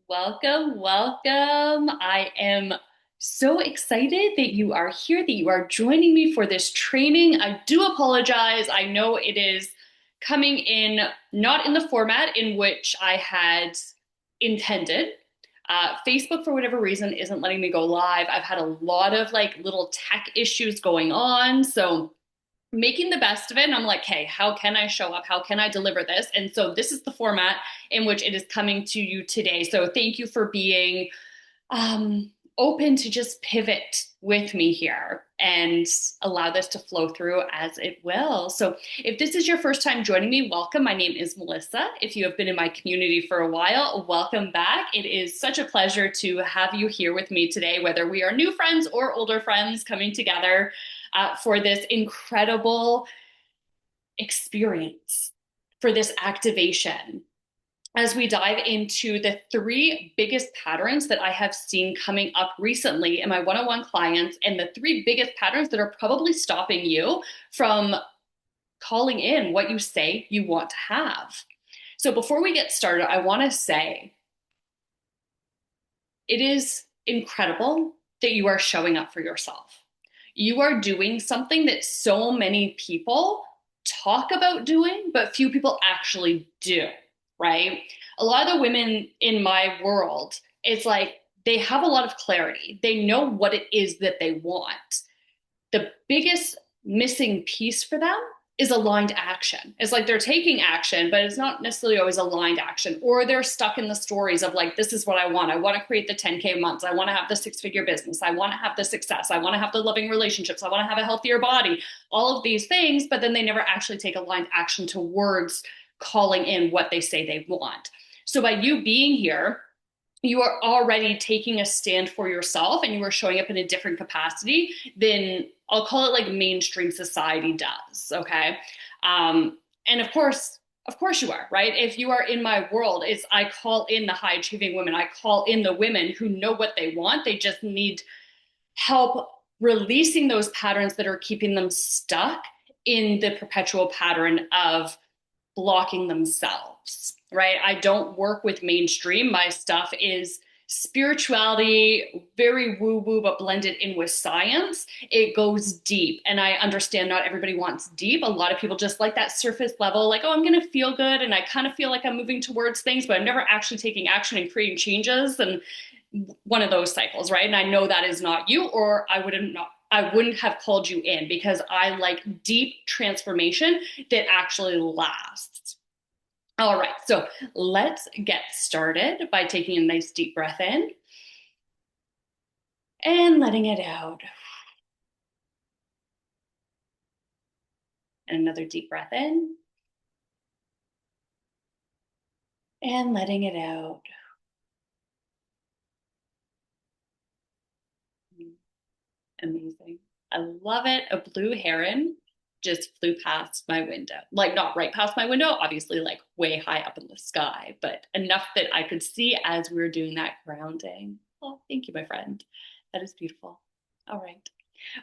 Welcome, welcome. I am so excited that you are here, that you are joining me for this training. I do apologize. I know it is coming in not in the format in which I had intended. Facebook, for whatever reason, isn't letting me go live. I've had a lot of like little tech issues going on. So making the best of it. And I'm like, hey, how can I show up? How can I deliver this? And so this is the format in which it is coming to you today. So thank you for being open to just pivot with me here and allow this to flow through as it will. So if this is your first time joining me, welcome. My name is Melissa. If you have been in my community for a while, welcome back. It is such a pleasure to have you here with me today, whether we are new friends or older friends coming together for this incredible experience, for this activation. As we dive into the three biggest patterns that I have seen coming up recently in my one-on-one clients, and the three biggest patterns that are probably stopping you from calling in what you say you want to have. So before we get started, I want to say it is incredible that you are showing up for yourself. You are doing something that so many people talk about doing, but few people actually do, right? A lot of the women in my world, it's like they have a lot of clarity. They know what it is that they want. The biggest missing piece for them is aligned action. It's like they're taking action, but it's not necessarily always aligned action. Or they're stuck in the stories of like, this is what I want. I want to create the 10K months. I want to have the six-figure business. I want to have the success. I want to have the loving relationships. I want to have a healthier body, all of these things, but then they never actually take aligned action towards calling in what they say they want. So by you being here, you are already taking a stand for yourself and you are showing up in a different capacity than I'll call it like mainstream society does. Okay. And of course you are, right? If you are in my world, it's I call in the high achieving women. I call in the women who know what they want. They just need help releasing those patterns that are keeping them stuck in the perpetual pattern of blocking themselves, right? I don't work with mainstream. My stuff is spirituality, very woo woo, but blended in with science. It goes deep. And I understand not everybody wants deep. A lot of people just like that surface level, like, oh, I'm going to feel good. And I kind of feel like I'm moving towards things, but I'm never actually taking action and creating changes. And one of those cycles, right? And I know that is not you, or I wouldn't have called you in because I like deep transformation that actually lasts. All right, so let's get started by taking a nice deep breath in and letting it out. And another deep breath in and letting it out. Amazing. I love it. A blue heron just flew past my window. Like not right past my window, obviously like way high up in the sky, but enough that I could see as we were doing that grounding. Oh, thank you, my friend. That is beautiful. All right.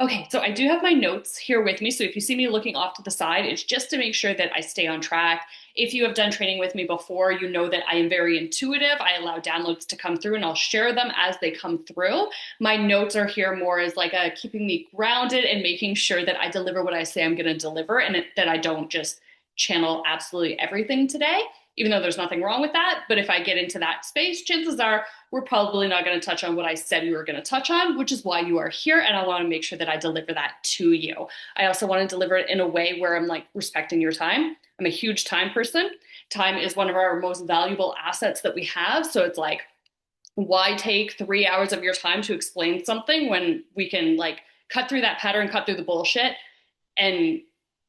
Okay, so I do have my notes here with me. So if you see me looking off to the side, it's just to make sure that I stay on track. If you have done training with me before, you know that I am very intuitive. I allow downloads to come through and I'll share them as they come through. My notes are here more as like a keeping me grounded and making sure that I deliver what I say I'm going to deliver and that I don't just channel absolutely everything today, even though there's nothing wrong with that. But if I get into that space, chances are we're probably not going to touch on what I said we were going to touch on, which is why you are here. And I want to make sure that I deliver that to you. I also want to deliver it in a way where I'm like respecting your time. I'm a huge time person. Time is one of our most valuable assets that we have. So it's like, why take 3 hours of your time to explain something when we can like cut through that pattern, cut through the bullshit, and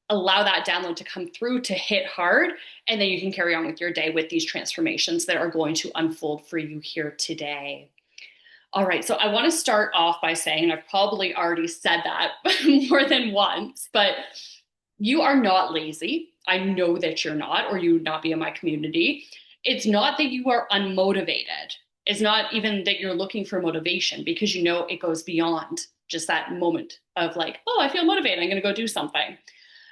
allow that download to come through to hit hard. And then you can carry on with your day with these transformations that are going to unfold for you here today. All right, so I want to start off by saying, and I've probably already said that more than once, but you are not lazy. I know that you're not, or you would not be in my community. It's not that you are unmotivated. It's not even that you're looking for motivation because you know it goes beyond just that moment of like, oh, I feel motivated. I'm going to go do something.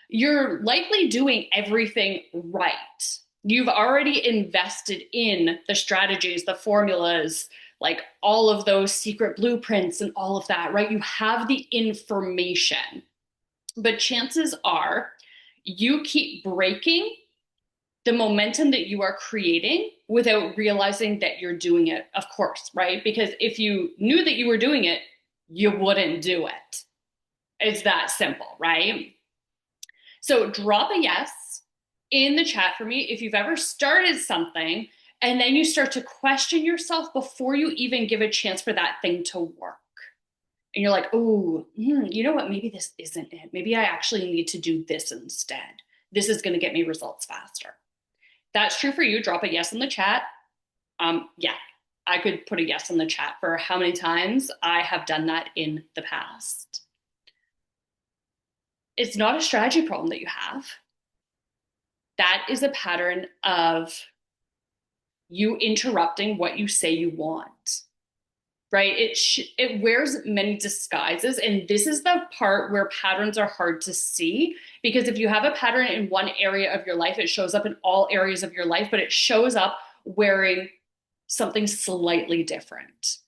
You're likely doing everything right. You've already invested in the strategies, the formulas, like all of those secret blueprints and all of that, right? You have the information. But chances are you keep breaking the momentum that you are creating without realizing that you're doing it, of course, right? Because if you knew that you were doing it, you wouldn't do it. It's that simple, right? So drop a yes in the chat for me if you've ever started something and then you start to question yourself before you even give a chance for that thing to work. And you're like, oh, you know what? Maybe this isn't it. Maybe I actually need to do this instead. This is going to get me results faster. That's true for you. Drop a yes in the chat. Yeah, I could put a yes in the chat for how many times I have done that in the past. It's not a strategy problem that you have. That is a pattern of you interrupting what you say you want, right? It wears many disguises. And this is the part where patterns are hard to see, because if you have a pattern in one area of your life, it shows up in all areas of your life, but it shows up wearing something slightly different.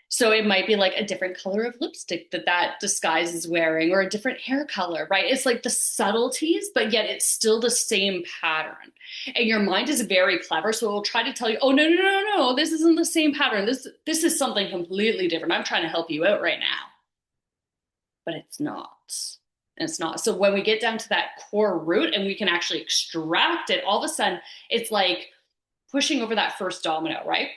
So it might be like a different color of lipstick that disguise is wearing, or a different hair color, right? It's like the subtleties, but yet it's still the same pattern. And your mind is very clever, so it will try to tell you, oh, no, no, no, no, this isn't the same pattern. This is something completely different. I'm trying to help you out right now. But it's not. It's not. So when we get down to that core root and we can actually extract it, all of a sudden it's like pushing over that first domino, right?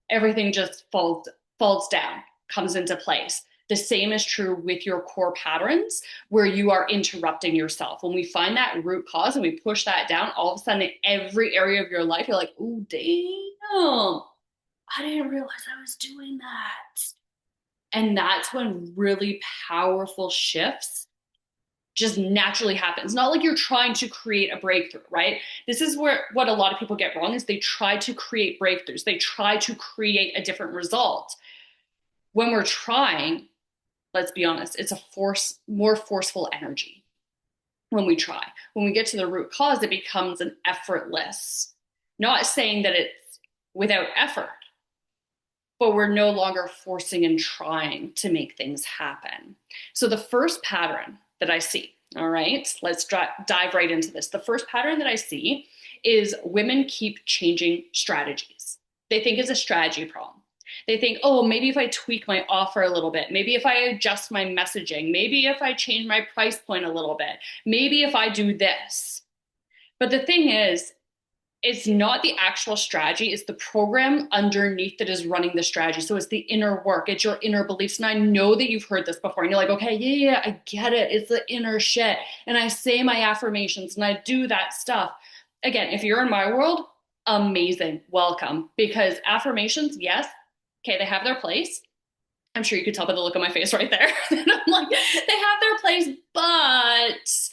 Everything just falls down, comes into place. The same is true with your core patterns where you are interrupting yourself. When we find that root cause and we push that down, all of a sudden in every area of your life, you're like, oh, damn, I didn't realize I was doing that. And that's when really powerful shifts just naturally happen. It's not like you're trying to create a breakthrough, right? This is where what a lot of people get wrong is they try to create breakthroughs. They try to create a different result. When we're trying, let's be honest, it's a more forceful energy when we try. When we get to the root cause, it becomes an effortless. Not saying that it's without effort, but we're no longer forcing and trying to make things happen. So the first pattern that I see, all right, let's dive right into this. The first pattern that I see is women keep changing strategies. They think it's a strategy problem. They think, oh, maybe if I tweak my offer a little bit, maybe if I adjust my messaging, maybe if I change my price point a little bit, maybe if I do this. But the thing is, it's not the actual strategy, it's the program underneath that is running the strategy. So it's the inner work, it's your inner beliefs. And I know that you've heard this before and you're like, okay, yeah, I get it. It's the inner shit. And I say my affirmations and I do that stuff. Again, if you're in my world, amazing, welcome. Because affirmations, yes, okay, they have their place. I'm sure you could tell by the look on my face right there. I'm like, they have their place, but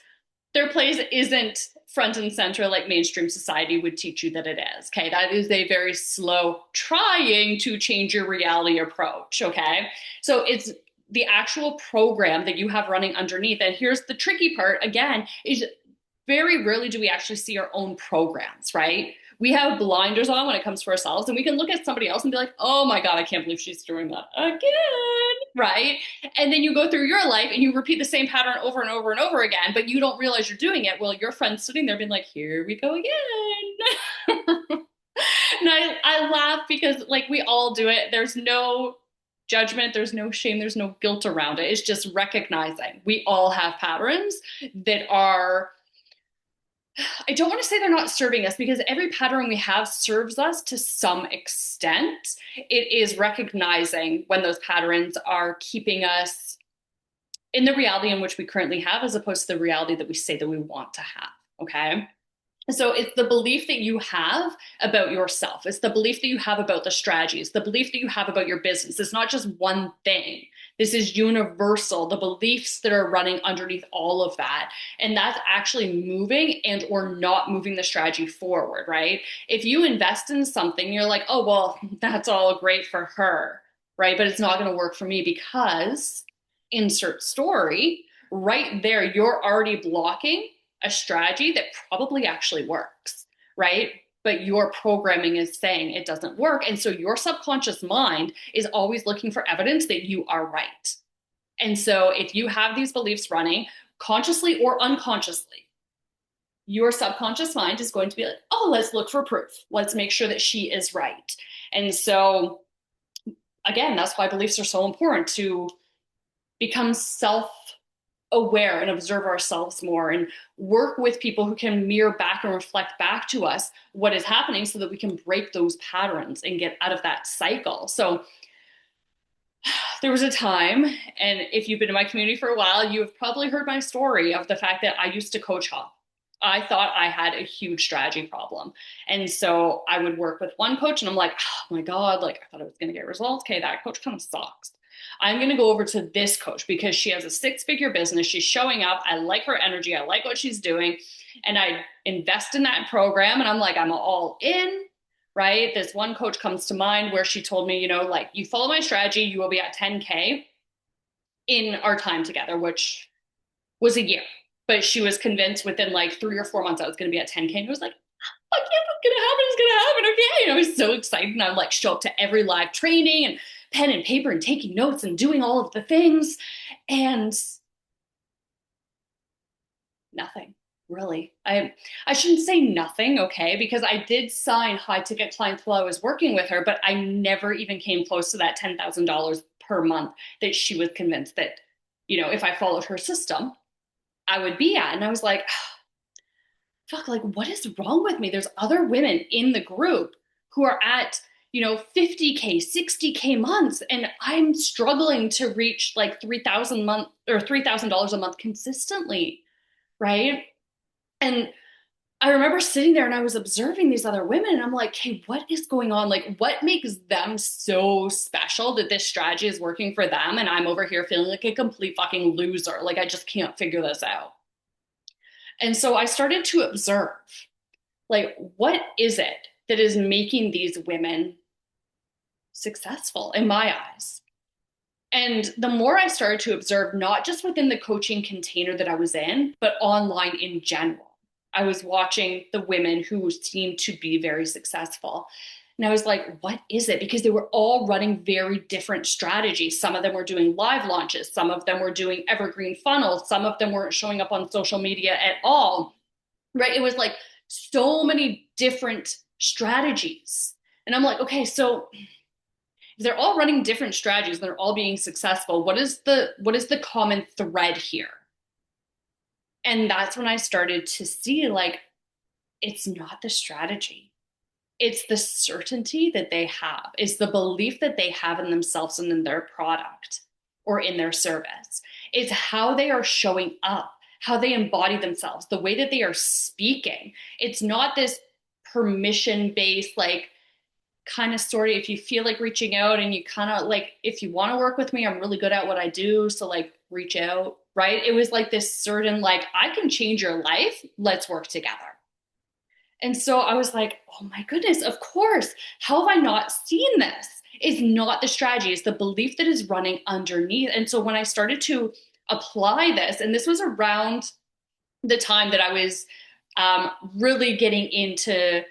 their place isn't front and center like mainstream society would teach you that it is. Okay, that is a very slow trying to change your reality approach. Okay, so it's the actual program that you have running underneath. And here's the tricky part again, is very rarely do we actually see our own programs, right? We have blinders on when it comes to ourselves, and we can look at somebody else and be like, oh my God, I can't believe she's doing that again, right? And then you go through your life and you repeat the same pattern over and over and over again, but you don't realize you're doing it. Well, your friend's sitting there being like, here we go again. And I laugh because like we all do it. There's no judgment, there's no shame, there's no guilt around it. It's just recognizing we all have patterns that are, I don't want to say they're not serving us, because every pattern we have serves us to some extent. It is recognizing when those patterns are keeping us in the reality in which we currently have, as opposed to the reality that we say that we want to have. Okay. So it's the belief that you have about yourself. It's the belief that you have about the strategies, the belief that you have about your business. It's not just one thing. This is universal, the beliefs that are running underneath all of that. And that's actually moving and or not moving the strategy forward, right? If you invest in something, you're like, oh, well, that's all great for her, right? But it's not going to work for me because insert story, right there, you're already blocking a strategy that probably actually works, right? But your programming is saying it doesn't work. And so your subconscious mind is always looking for evidence that you are right. And so if you have these beliefs running consciously or unconsciously, your subconscious mind is going to be like, oh, let's look for proof. Let's make sure that she is right. And so, again, that's why beliefs are so important, to become self aware and observe ourselves more and work with people who can mirror back and reflect back to us what is happening so that we can break those patterns and get out of that cycle. So there was a time, and if you've been in my community for a while, you have probably heard my story of the fact that I used to coach hop. I thought I had a huge strategy problem. And so I would work with one coach and I'm like, oh my God, like I thought I was going to get results. Okay, that coach kind of sucks. I'm going to go over to this coach because she has a 6-figure business. She's showing up. I like her energy. I like what she's doing. And I invest in that program and I'm like, I'm all in, right? This one coach comes to mind where she told me, like, you follow my strategy, you will be at 10K in our time together, which was a year. But she was convinced within like 3 or 4 months I was going to be at 10K. And I was like, fuck yeah, it's going to happen. It's going to happen. Okay. And I was so excited. And I would like show up to every live training and pen and paper and taking notes and doing all of the things. And nothing, really. I shouldn't say nothing, okay, because I did sign high ticket clients while I was working with her, but I never even came close to that $10,000 per month that she was convinced that, if I followed her system, I would be at. And I was like, fuck, like, what is wrong with me? There's other women in the group who are at, 50K, 60K months. And I'm struggling to reach like 3,000 month or $3,000 a month consistently. Right. And I remember sitting there and I was observing these other women and I'm like, hey, what is going on? Like, what makes them so special that this strategy is working for them? And I'm over here feeling like a complete fucking loser. Like, I just can't figure this out. And so I started to observe, like, what is it that is making these women successful in my eyes? And the more I started to observe, not just within the coaching container that I was in, but online in general, I was watching the women who seemed to be very successful. And I was like, what is it? Because they were all running very different strategies. Some of them were doing live launches. Some of them were doing evergreen funnels. Some of them weren't showing up on social media at all, right? It was like so many different strategies. And I'm like, okay, so if they're all running different strategies, they're all being successful, what is the common thread here? And that's when I started to see, like, it's not the strategy. It's the certainty that they have. It's the belief that they have in themselves and in their product or in their service. It's how they are showing up, how they embody themselves, the way that they are speaking. It's not this permission-based, like, kind of sort of, if you feel like reaching out and you kind of like, if you want to work with me, I'm really good at what I do. So like, reach out, right? It was like this certain, like, I can change your life. Let's work together. And so I was like, oh my goodness, of course. How have I not seen this? It's not the strategy, it's the belief that is running underneath. And so when I started to apply this, and this was around the time that I was really getting into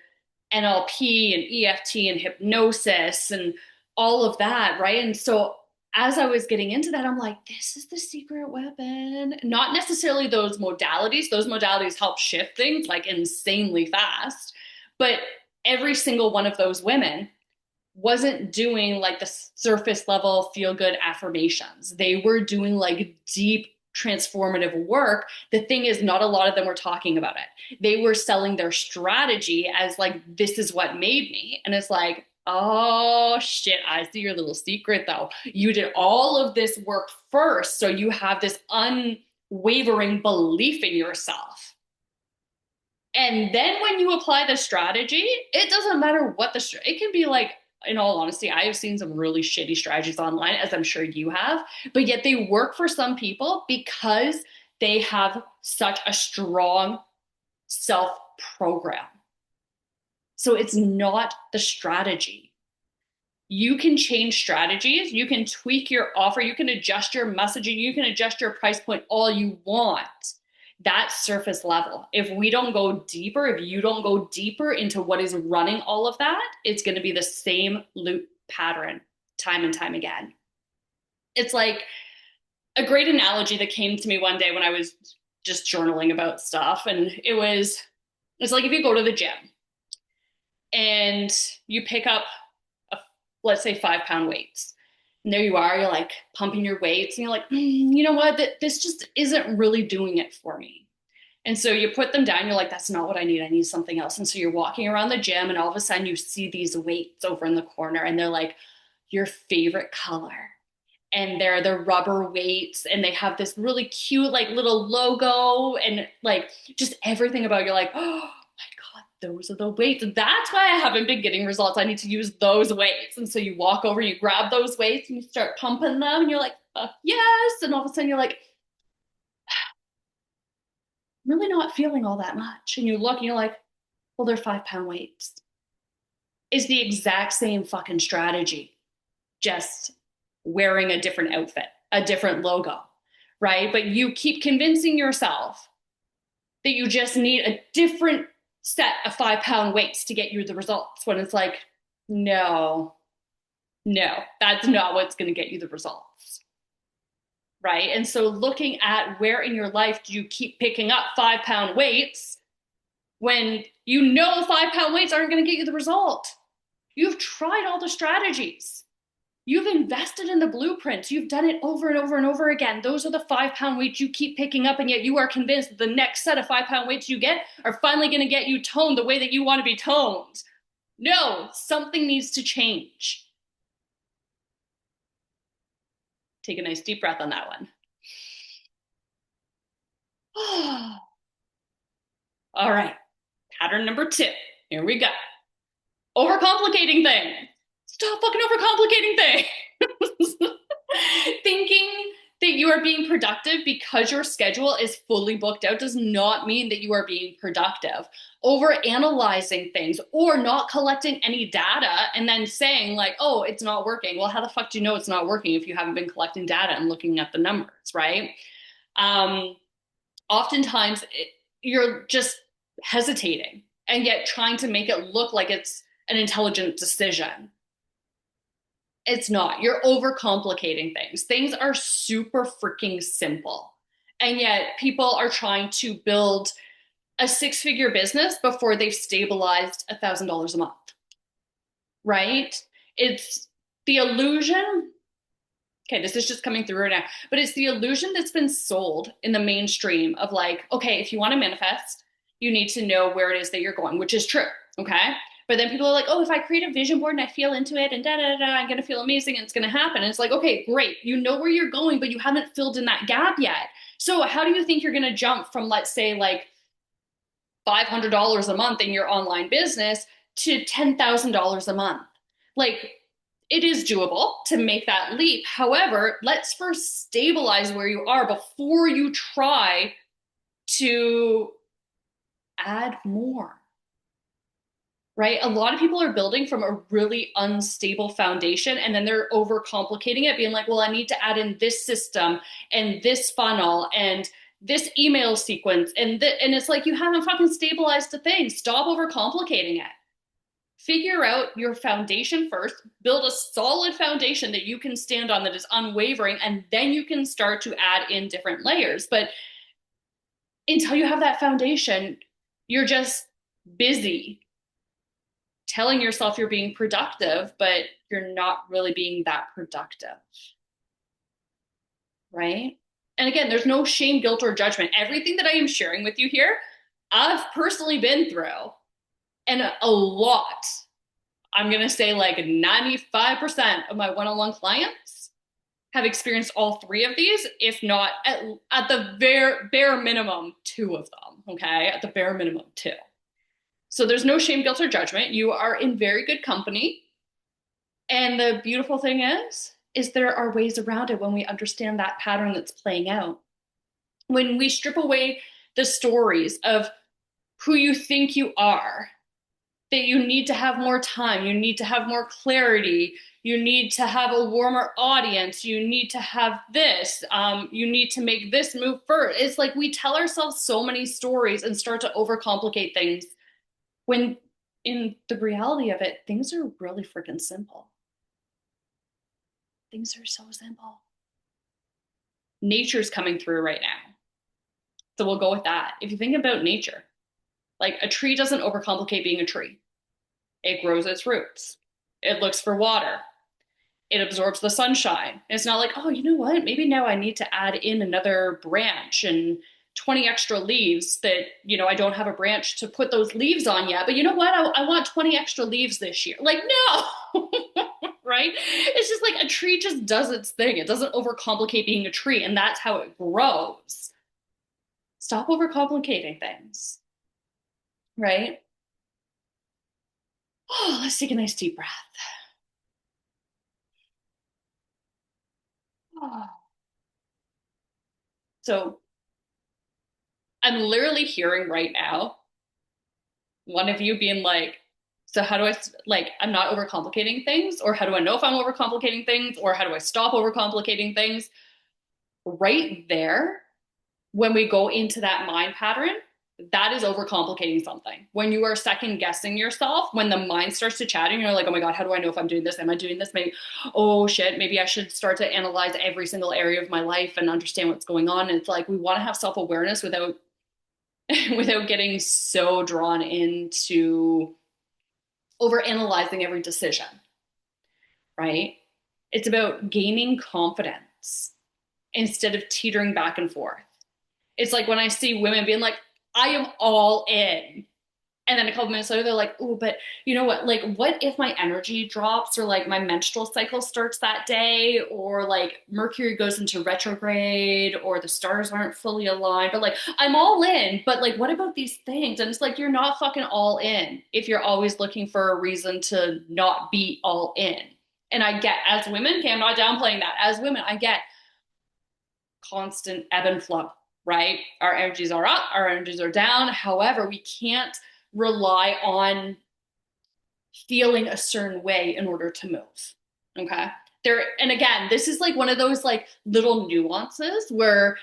NLP and EFT and hypnosis and all of that, right? And so as I was getting into that, I'm like, this is the secret weapon. Not necessarily those modalities. Those modalities help shift things like insanely fast. But every single one of those women wasn't doing like the surface level feel good affirmations. They were doing like deep transformative work. The thing is, not a lot of them were talking about it. They were selling their strategy as like, this is what made me. And it's like, oh shit, I see your little secret though. You did all of this work first. So you have this unwavering belief in yourself. And then when you apply the strategy, it doesn't matter what it can be like, in all honesty, I have seen some really shitty strategies online, as I'm sure you have, but yet they work for some people because they have such a strong self-program. So it's not the strategy. You can change strategies, you can tweak your offer, you can adjust your messaging, you can adjust your price point all you want. That's surface level. If we don't go deeper, if you don't go deeper into what is running all of that, it's going to be the same loop pattern time and time again. It's like a great analogy that came to me one day when I was just journaling about stuff. And it's like if you go to the gym and you pick up, let's say 5 pound weights. And there you are, you're like pumping your weights and you're like, you know what? This just isn't really doing it for me. And so you put them down, you're like, that's not what I need. I need something else. And so you're walking around the gym and all of a sudden you see these weights over in the corner and they're like your favorite color. And they're the rubber weights and they have this really cute like little logo and like just everything about you're like, oh my God, those are the weights. That's why I haven't been getting results. I need to use those weights. And so you walk over, you grab those weights and you start pumping them and you're like, yes. And all of a sudden you're like, I'm really not feeling all that much. And you look and you're like, well, they're 5 pound weights. It's the exact same fucking strategy, just wearing a different outfit, a different logo, right? But you keep convincing yourself that you just need a different set of 5 pound weights to get you the results when it's like, no, that's not what's going to get you the results. Right. And so looking at where in your life do you keep picking up 5 pound weights when you know 5 pound weights aren't going to get you the result? You've tried all the strategies. You've invested in the blueprints. You've done it over and over and over again. Those are the 5 pound weights you keep picking up, and yet you are convinced that the next set of 5 pound weights you get are finally going to get you toned the way that you want to be toned. No, something needs to change. Take a nice deep breath on that one. All right, pattern number 2. Here we go. Overcomplicating things. Stop fucking overcomplicating things. Thinking that you are being productive because your schedule is fully booked out does not mean that you are being productive. Over analyzing things or not collecting any data and then saying like, oh, it's not working. Well, how the fuck do you know it's not working if you haven't been collecting data and looking at the numbers, right? Oftentimes you're just hesitating and yet trying to make it look like it's an intelligent decision. It's not. You're overcomplicating things. Things are super freaking simple. And yet people are trying to build a 6-figure business before they've stabilized $1,000 a month. Right? It's the illusion. Okay, this is just coming through right now, but it's the illusion that's been sold in the mainstream of like, okay, if you want to manifest, you need to know where it is that you're going, which is true. Okay. But then people are like, oh, if I create a vision board and I feel into it and da da da, I'm going to feel amazing and it's going to happen. And it's like, okay, great. You know where you're going, but you haven't filled in that gap yet. So how do you think you're going to jump from, let's say, like $500 a month in your online business to $10,000 a month? Like, it is doable to make that leap. However, let's first stabilize where you are before you try to add more. Right? A lot of people are building from a really unstable foundation and then they're overcomplicating it, being like, well, I need to add in this system and this funnel and this email sequence. And it's like, you haven't fucking stabilized the thing. Stop overcomplicating it. Figure out your foundation first, build a solid foundation that you can stand on that is unwavering, and then you can start to add in different layers. But until you have that foundation, you're just busy telling yourself you're being productive, but you're not really being that productive. Right? And again, there's no shame, guilt, or judgment. Everything that I am sharing with you here, I've personally been through. And a lot, I'm going to say like 95% of my one-on-one clients have experienced all 3 of these, if not at the bare minimum 2 of them, okay? At the bare minimum 2. So there's no shame, guilt, or judgment. You are in very good company. And the beautiful thing is there are ways around it when we understand that pattern that's playing out. When we strip away the stories of who you think you are, that you need to have more time, you need to have more clarity, You need to have a warmer audience. You need to have this. You need to make this move first. It's like we tell ourselves so many stories and start to overcomplicate things when in the reality of it, things are really freaking simple. Things are so simple. Nature's coming through right now. So we'll go with that. If you think about nature, like a tree doesn't overcomplicate being a tree. It grows its roots. It looks for water. It absorbs the sunshine. It's not like, oh, you know what? Maybe now I need to add in another branch and 20 extra leaves that, I don't have a branch to put those leaves on yet. But you know what? I want 20 extra leaves this year. Like, no, right? It's just like a tree just does its thing. It doesn't overcomplicate being a tree. And that's how it grows. Stop overcomplicating things, right? Oh, let's take a nice deep breath. Oh. So I'm literally hearing right now one of you being like, so how do I, like, I'm not overcomplicating things, or how do I know if I'm overcomplicating things, or how do I stop overcomplicating things? Right there, when we go into that mind pattern, that is overcomplicating something. When you are second guessing yourself, when the mind starts to chat and you're like, oh my God, how do I know if I'm doing this? Am I doing this? Maybe, oh shit, maybe I should start to analyze every single area of my life and understand what's going on. And it's like, we want to have self-awareness without without getting so drawn into over analyzing every decision, right? It's about gaining confidence instead of teetering back and forth. It's like when I see women being like, I am all in. And then a couple minutes later, they're like, oh, but you know what? Like, what if my energy drops, or like my menstrual cycle starts that day, or like Mercury goes into retrograde, or the stars aren't fully aligned? But like, I'm all in. But like, what about these things? And it's like, you're not fucking all in if you're always looking for a reason to not be all in. And I get, as women, okay, I'm not downplaying that. As women, I get constant ebb and flow, right? Our energies are up, our energies are down. However, we can't rely on feeling a certain way in order to move. Okay. There, and again, this is like one of those like little nuances where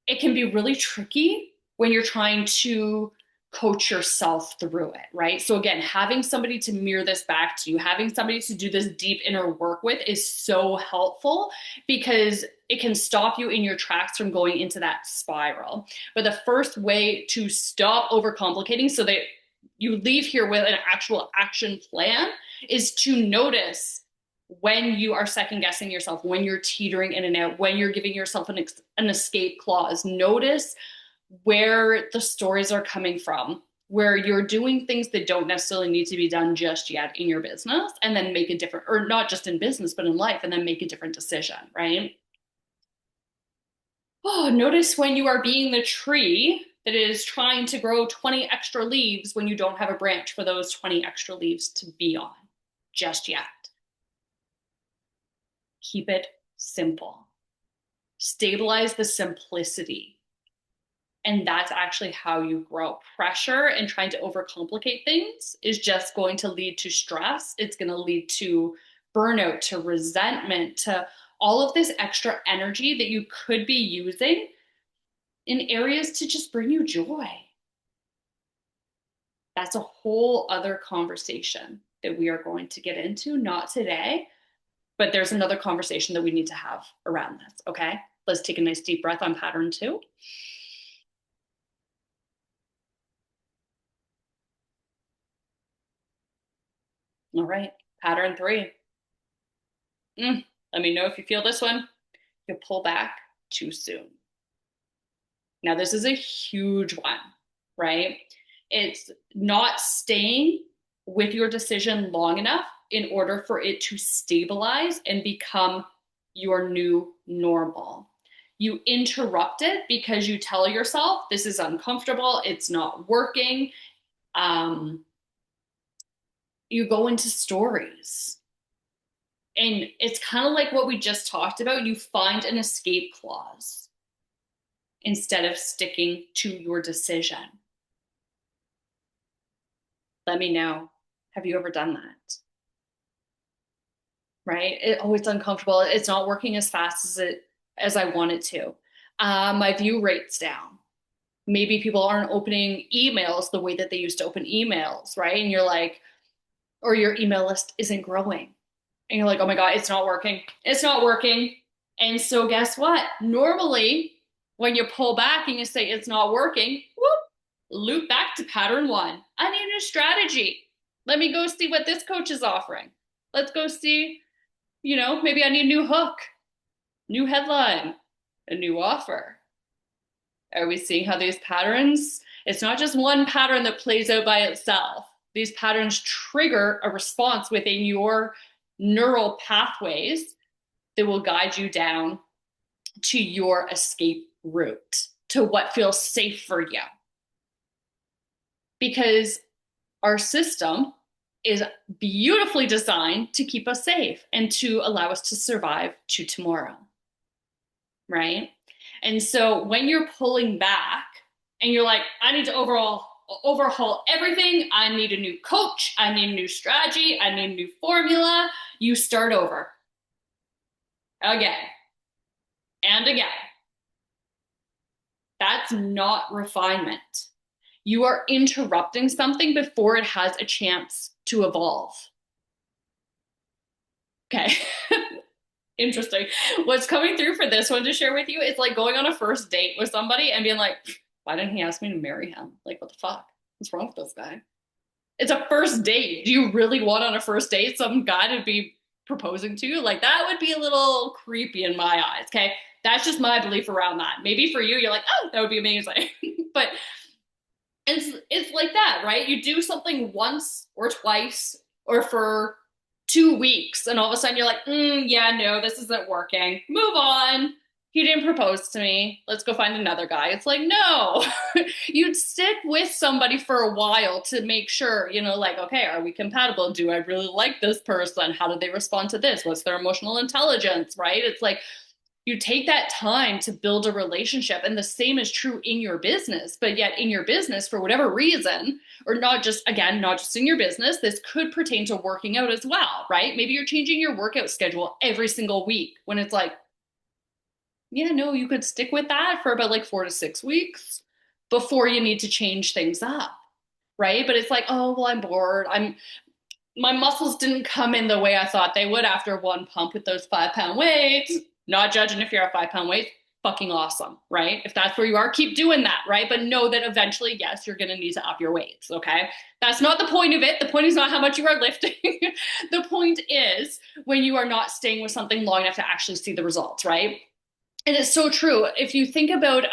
it can be really tricky when you're trying to coach yourself through it, right? So again, having somebody to mirror this back to you, having somebody to do this deep inner work with is so helpful, because it can stop you in your tracks from going into that spiral. But the first way to stop overcomplicating so that you leave here with an actual action plan is to notice when you are second guessing yourself, when you're teetering in and out, when you're giving yourself an escape clause. Notice where the stories are coming from, where you're doing things that don't necessarily need to be done just yet in your business, and then make a different, or not just in business, but in life, and then make a different decision, right? Oh, notice when you are being the tree that is trying to grow 20 extra leaves when you don't have a branch for those 20 extra leaves to be on just yet. Keep it simple. Stabilize the simplicity. And that's actually how you grow. Pressure and trying to overcomplicate things is just going to lead to stress. It's going to lead to burnout, to resentment, to all of this extra energy that you could be using in areas to just bring you joy. That's a whole other conversation that we are going to get into, not today, but there's another conversation that we need to have around this. Okay, let's take a nice deep breath on pattern 2. All right, pattern 3. Let me know if you feel this one. You pull back too soon. Now, this is a huge one, right? It's not staying with your decision long enough in order for it to stabilize and become your new normal. You interrupt it because you tell yourself this is uncomfortable, it's not working. You go into stories. And it's kind of like what we just talked about. You find an escape clause instead of sticking to your decision. Let me know. Have you ever done that? right? It's uncomfortable. It's not working as fast as I want it to. My view rate's down. Maybe people aren't opening emails the way that they used to open emails, right? And you're like, or your email list isn't growing. And you're like, oh my God, it's not working. It's not working. And so guess what? Normally, when you pull back and you say it's not working, whoop, loop back to pattern one. I need a new strategy. Let me go see what this coach is offering. Let's go see, maybe I need a new hook, new headline, a new offer. Are we seeing how these patterns, it's not just one pattern that plays out by itself. These patterns trigger a response within your neural pathways that will guide you down to your escape route, to what feels safe for you. Because our system is beautifully designed to keep us safe and to allow us to survive to tomorrow, right? And so when you're pulling back and you're like, I need to overhaul everything, I need a new coach, I need a new strategy, I need a new formula, you start over again and again. That's not refinement. You are interrupting something before it has a chance to evolve. Okay. Interesting. What's coming through for this one to share with you? It's like going on a first date with somebody and being like, why didn't he ask me to marry him? Like, what the fuck? What's wrong with this guy? It's a first date. Do you really want on a first date some guy to be proposing to you? Like, that would be a little creepy in my eyes. Okay. That's just my belief around that. Maybe for you, you're like, oh, that would be amazing. But it's like that, right? You do something once or twice or for 2 weeks, and all of a sudden you're like, yeah, no, this isn't working. Move on. He didn't propose to me. Let's go find another guy. It's like, no, you'd stick with somebody for a while to make sure, like, okay, are we compatible? Do I really like this person? How do they respond to this? What's their emotional intelligence, right? It's like, you take that time to build a relationship, and the same is true in your business. But yet in your business, for whatever reason, or not just in your business, this could pertain to working out as well, right? Maybe you're changing your workout schedule every single week when it's like, yeah, no, you could stick with that for about like 4 to 6 weeks before you need to change things up, right? But it's like, oh, well, I'm bored. My muscles didn't come in the way I thought they would after one pump with those 5-pound weights. Not judging if you're a 5-pound weight, fucking awesome, right? If that's where you are, keep doing that, right? But know that eventually, yes, you're going to need to up your weights, okay? That's not the point of it. The point is not how much you are lifting. The point is when you are not staying with something long enough to actually see the results, right? And it's so true. If you think about,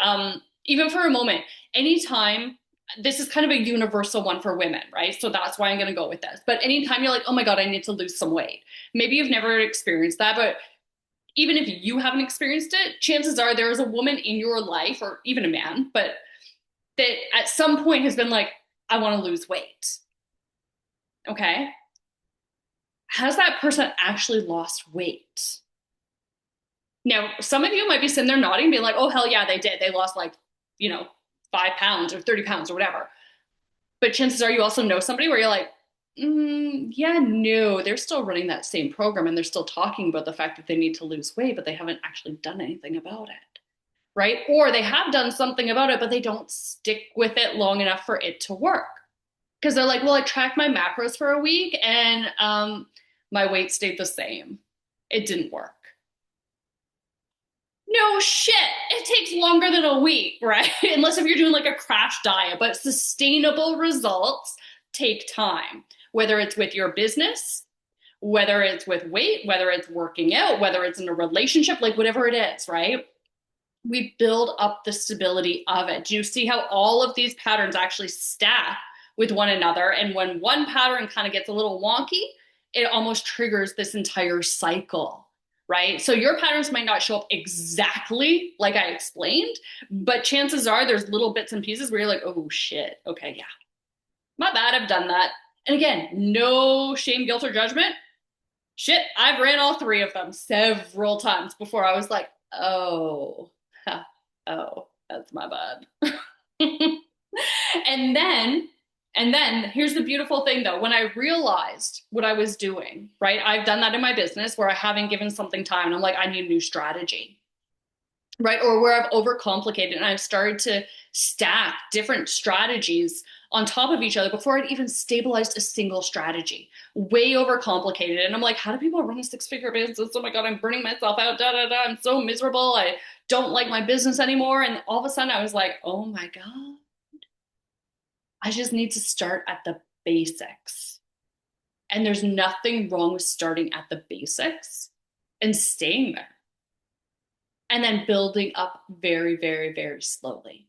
even for a moment, anytime, this is kind of a universal one for women, right? So that's why I'm going to go with this. But anytime you're like, oh my God, I need to lose some weight. Maybe you've never experienced that, but even if you haven't experienced it, chances are there is a woman in your life, or even a man, but that at some point has been like, I want to lose weight. Okay. Has that person actually lost weight? Now, some of you might be sitting there nodding, being like, oh, hell yeah, they did. They lost like, 5 pounds or 30 pounds or whatever. But chances are you also know somebody where you're like, yeah, no, they're still running that same program and they're still talking about the fact that they need to lose weight, but they haven't actually done anything about it, right? Or they have done something about it, but they don't stick with it long enough for it to work. Because they're like, well, I tracked my macros for a week and my weight stayed the same. It didn't work. No shit. It takes longer than a week, right? Unless if you're doing like a crash diet, but sustainable results take time, whether it's with your business, whether it's with weight, whether it's working out, whether it's in a relationship, like whatever it is, right? We build up the stability of it. Do you see how all of these patterns actually stack with one another? And when one pattern kind of gets a little wonky, it almost triggers this entire cycle, right? So your patterns might not show up exactly like I explained, but chances are there's little bits and pieces where you're like, oh shit, okay, yeah, my bad, I've done that. And again, no shame, guilt, or judgment. Shit, I've ran all 3 of them several times before I was like, oh, oh, that's my bad. and then, And then here's the beautiful thing though, when I realized what I was doing, right? I've done that in my business where I haven't given something time and I'm like, I need a new strategy, right? Or where I've overcomplicated and I've started to stack different strategies on top of each other before I'd even stabilized a single strategy. Way overcomplicated. And I'm like, how do people run a six-figure business? Oh my God, I'm burning myself out. Da, da, da. I'm so miserable. I don't like my business anymore. And all of a sudden I was like, oh my God, I just need to start at the basics. And there's nothing wrong with starting at the basics and staying there and then building up very, very, very slowly,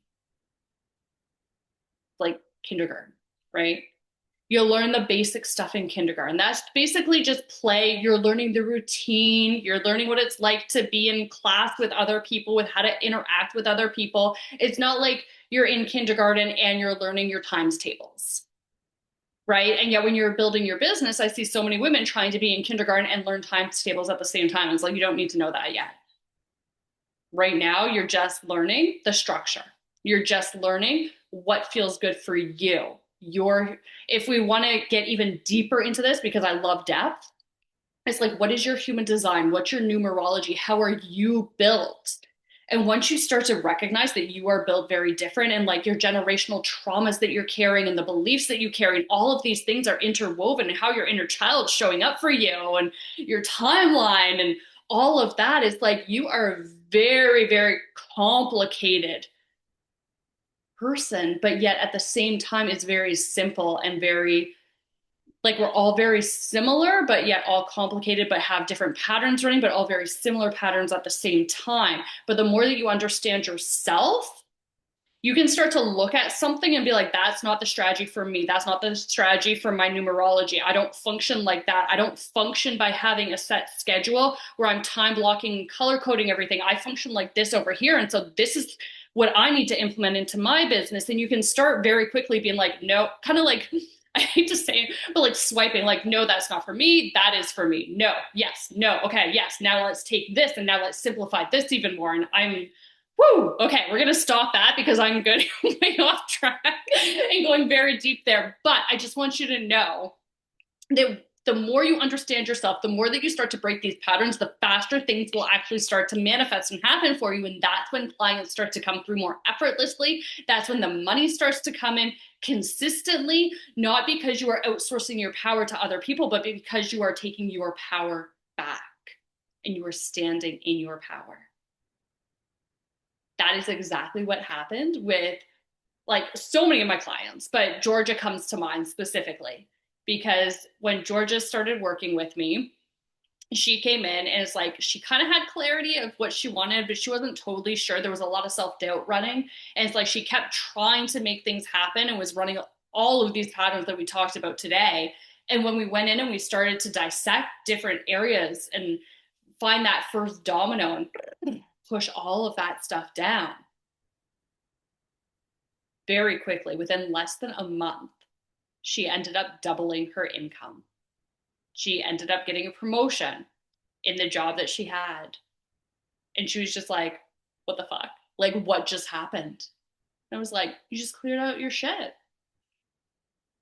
like kindergarten, right? You'll learn the basic stuff in kindergarten. That's basically just play. You're learning the routine. You're learning what it's like to be in class with other people, with how to interact with other people. It's not like you're in kindergarten and you're learning your times tables, right? And yet when you're building your business, I see so many women trying to be in kindergarten and learn times tables at the same time. It's like, you don't need to know that yet. Right now, you're just learning the structure. You're just learning what feels good for you. If we want to get even deeper into this, because I love depth, it's like, what is your human design? What's your numerology? How are you built? And once you start to recognize that you are built very different and like your generational traumas that you're carrying and the beliefs that you carry, and all of these things are interwoven and how your inner child's showing up for you and your timeline and all of that is like, you are a very, very complicated person, but yet at the same time, it's very simple and very like we're all very similar, but yet all complicated, but have different patterns running, but all very similar patterns at the same time. But the more that you understand yourself, you can start to look at something and be like, that's not the strategy for me. That's not the strategy for my numerology. I don't function like that. I don't function by having a set schedule where I'm time blocking, color coding everything. I function like this over here. And so this is what I need to implement into my business. And you can start very quickly being like, no, kind of like, I hate to say it, but like swiping, like, no, that's not for me. That is for me. No, yes, no, okay, yes. Now let's take this and now let's simplify this even more. And woo, okay, we're going to stop that because I'm good way off track and going very deep there. But I just want you to know that the more you understand yourself, the more that you start to break these patterns, the faster things will actually start to manifest and happen for you. And that's when clients start to come through more effortlessly. That's when the money starts to come in consistently, not because you are outsourcing your power to other people, but because you are taking your power back and you are standing in your power. That is exactly what happened with like so many of my clients, but Georgia comes to mind specifically because when Georgia started working with me, she came in and it's like she kind of had clarity of what she wanted, but she wasn't totally sure. There was a lot of self-doubt running. And it's like she kept trying to make things happen and was running all of these patterns that we talked about today. And when we went in and we started to dissect different areas and find that first domino and push all of that stuff down, very quickly, within less than a month, she ended up doubling her income. She ended up getting a promotion in the job that she had. And she was just like, what the fuck? Like, what just happened? And I was like, you just cleared out your shit.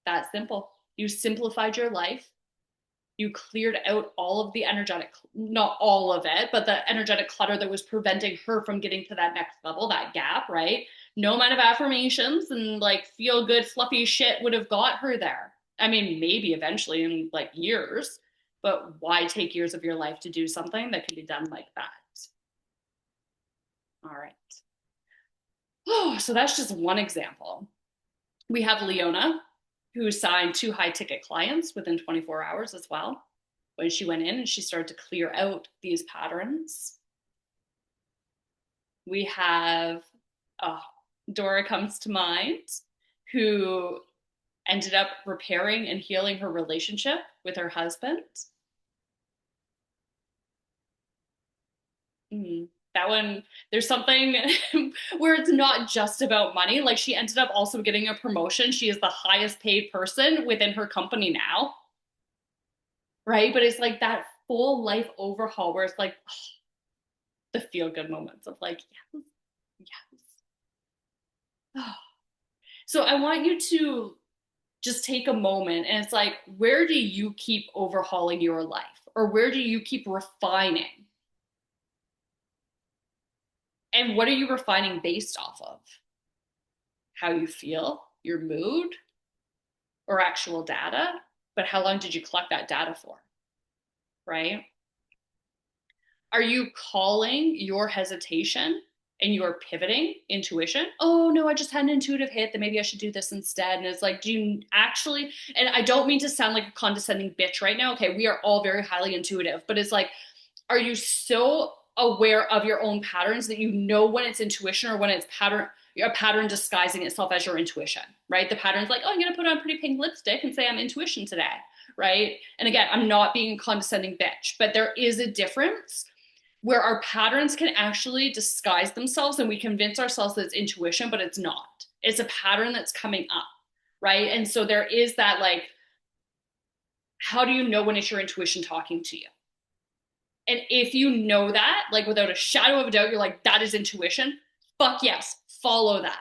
That simple. You simplified your life. You cleared out all of the energetic, not all of it, but the energetic clutter that was preventing her from getting to that next level, that gap, right? No amount of affirmations and like feel good, fluffy shit would have got her there. I mean, maybe eventually in like years, but why take years of your life to do something that can be done like that? All right. Oh, so that's just one example. We have Leona, who signed 2 high ticket clients within 24 hours as well. When she went in and she started to clear out these patterns. We have Dora comes to mind, who ended up repairing and healing her relationship with her husband. That one, there's something where it's not just about money. Like she ended up also getting a promotion. She is the highest paid person within her company now. Right. But it's like that full life overhaul where it's like the feel good moments of like, yes, yes. So I want you to just take a moment and it's like, where do you keep overhauling your life? Or where do you keep refining? And what are you refining based off of? How you feel, your mood, or actual data? But how long did you collect that data for? Right? Are you calling your hesitation and you're pivoting intuition? Oh no, I just had an intuitive hit that maybe I should do this instead. And it's like, do you actually, and I don't mean to sound like a condescending bitch right now. Okay, we are all very highly intuitive, but it's like, are you so aware of your own patterns that you know when it's intuition or when it's a pattern disguising itself as your intuition, right? The pattern's like, oh, I'm going to put on pretty pink lipstick and say I'm intuition today, right? And again, I'm not being a condescending bitch, but there is a difference where our patterns can actually disguise themselves and we convince ourselves that it's intuition, but it's not. It's a pattern that's coming up, right? And so there is that, like, how do you know when it's your intuition talking to you? And if you know that, like without a shadow of a doubt, you're like, that is intuition, fuck yes, follow that.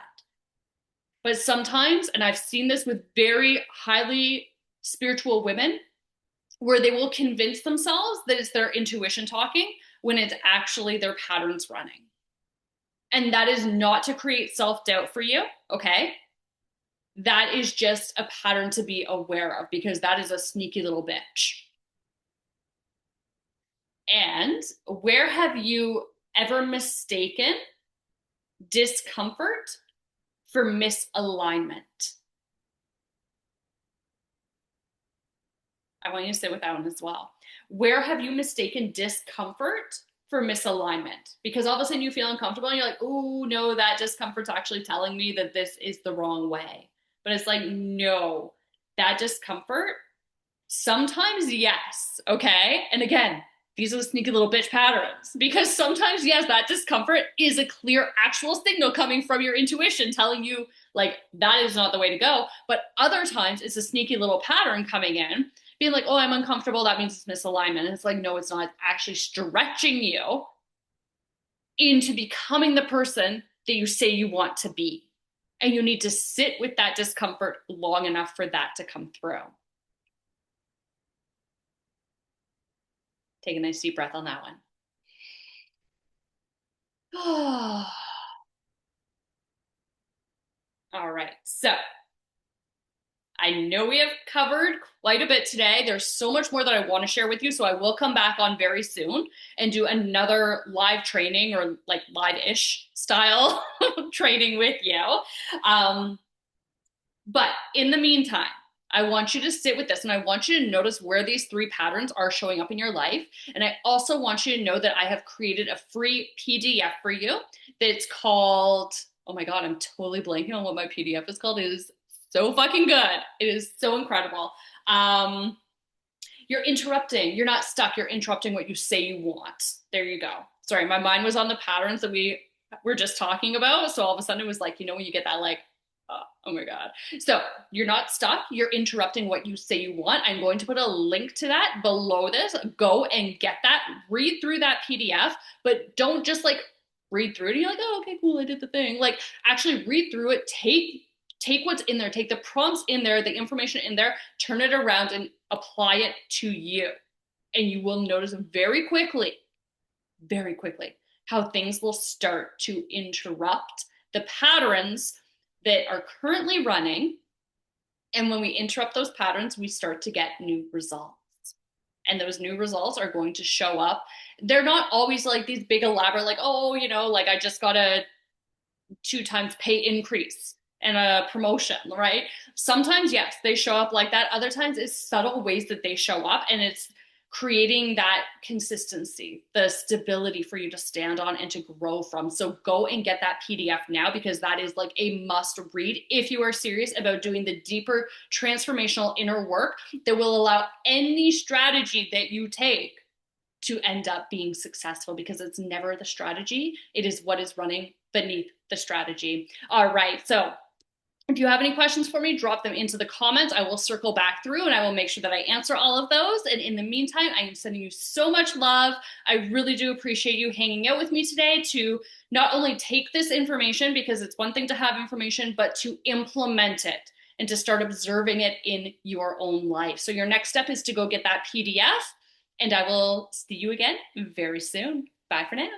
But sometimes, and I've seen this with very highly spiritual women, where they will convince themselves that it's their intuition talking when it's actually their patterns running. And that is not to create self-doubt for you, okay? That is just a pattern to be aware of, because that is a sneaky little bitch. And where have you ever mistaken discomfort for misalignment? I want you to sit with that one as well. Where have you mistaken discomfort for misalignment? Because all of a sudden you feel uncomfortable and you're like, oh no, that discomfort's actually telling me that this is the wrong way. But it's like, no, that discomfort, sometimes yes, okay? And again, these are the sneaky little bitch patterns, because sometimes, yes, that discomfort is a clear actual signal coming from your intuition telling you, like, that is not the way to go. But other times it's a sneaky little pattern coming in, being like, oh, I'm uncomfortable, that means it's misalignment. And it's like, no, it's not. It's actually stretching you into becoming the person that you say you want to be. And you need to sit with that discomfort long enough for that to come through. Take a nice deep breath on that one. All right, so I know we have covered quite a bit today. There's so much more that I want to share with you, so I will come back on very soon and do another live training, or like live-ish style training with you. But in the meantime, I want you to sit with this and I want you to notice where these 3 patterns are showing up in your life. And I also want you to know that I have created a free PDF for you that's called, oh my God, I'm totally blanking on what my PDF is called. It is so fucking good. It is so incredible. You're interrupting. You're not stuck. You're interrupting what you say you want. There you go. Sorry, my mind was on the patterns that we were just talking about. So all of a sudden it was like, you know, when you get that like, oh my God. So you're not stuck. You're interrupting what you say you want. I'm going to put a link to that below this. Go and get that. Read through that PDF, but don't just like read through it and you're like, oh, okay, cool, I did the thing. Like, actually read through it. Take what's in there. Take the prompts in there, the information in there, turn it around and apply it to you. And you will notice very quickly, how things will start to interrupt the patterns that are currently running. And when we interrupt those patterns, we start to get new results. And those new results are going to show up. They're not always like these big elaborate, like, oh, you know, like I just got a 2 times pay increase and a promotion, right? Sometimes, yes, they show up like that. Other times it's subtle ways that they show up, and it's creating that consistency, the stability for you to stand on and to grow from. So go and get that PDF now, because that is like a must read if you are serious about doing the deeper transformational inner work that will allow any strategy that you take to end up being successful, because it's never the strategy. It is what is running beneath the strategy. All right. So if you have any questions for me, drop them into the comments. I will circle back through and I will make sure that I answer all of those. And in the meantime, I am sending you so much love. I really do appreciate you hanging out with me today to not only take this information, because it's one thing to have information, but to implement it and to start observing it in your own life. So your next step is to go get that PDF, and I will see you again very soon. Bye for now.